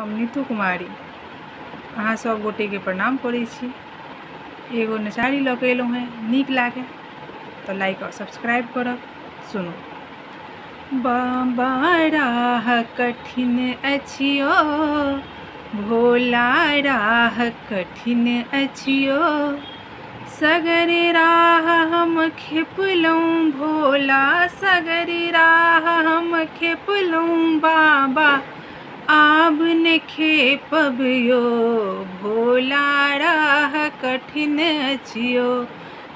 हम नीतू कुमारी अहाँ सब गोटे के प्रणाम करै छी। एगो नचारी लऽ के एलहुँ हैं, नीक लागे तो लाइक और सब्सक्राइब करब। सुनू। बाबा राह कठिन अछियो, भोला राह कठिन अछियो, सगरे राह हम खेपलहुँ भोला, सगरे राह हम खेपलहुँ बाबा, आब ने खेपब यो भोला, राह कठिन अछियो,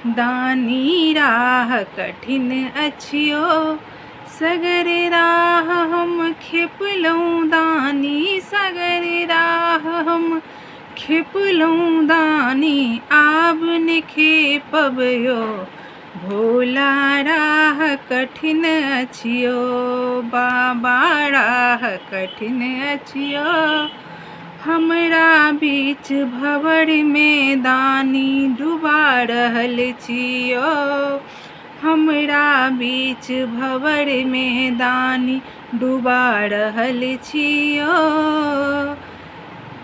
दानी राह कठिन अछियो, सगरे राह हम खेपलहुँ दानी, सगरे राह हम खेपलहुँ दानी, आब ने खेपब यो भोला, राह कठिन अछियो, बाबा राह कठिन अछियो, हमरा बीच भंवर में दानी डुबा रहल छियो, हमरा बीच भंवर में दानी डुबा रहल छियो,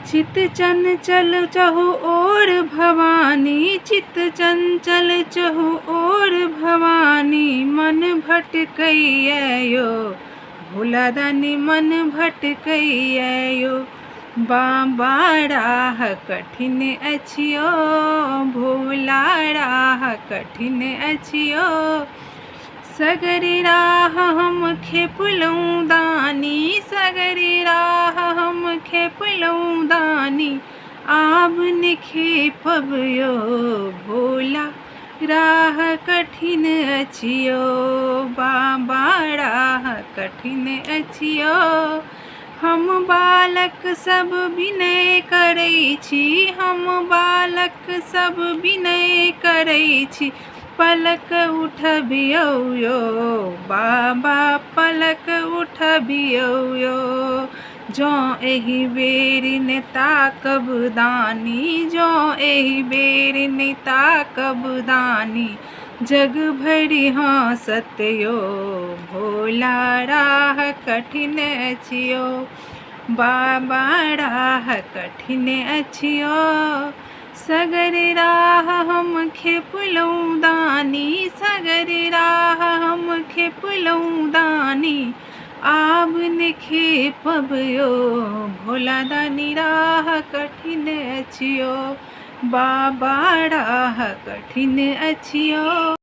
चित चंचल चहु ओर भवानी, चित चंचल चहु ओर भवानी, मन भटकैया यो भोला दानी, मन भटकैया यो, बाबा राह कठिन अछियो, भोला राह कठिन अछियो, सगरे राह हम खेपलहुँ दानी, सगरे राह हम खेपलहुँ दानी, आब ने खेपब यो भोला, राह कठिन अछियो, बाबा राह कठिन अछियो, हम बालक सब विनय करै छी, हम बालक सब विनय करै छी, पलक उठबियौ यो बाबा, पलक उठबियौ यो, जँ एहि बेर ने ताकब दानी, जँ एहि बेर ने ताकब दानी, जग भरि हँसत यो भोला, राह कठिन अछियो, बाबा राह कठिन अछियो, सगरे राह हम खेपलहुँ दानी, सगरे राह हम खेपलहुँ दानी, आब ने खेपब यो भोला दानी, राह कठिन अछियो, बाबा राह कठिन अछियो।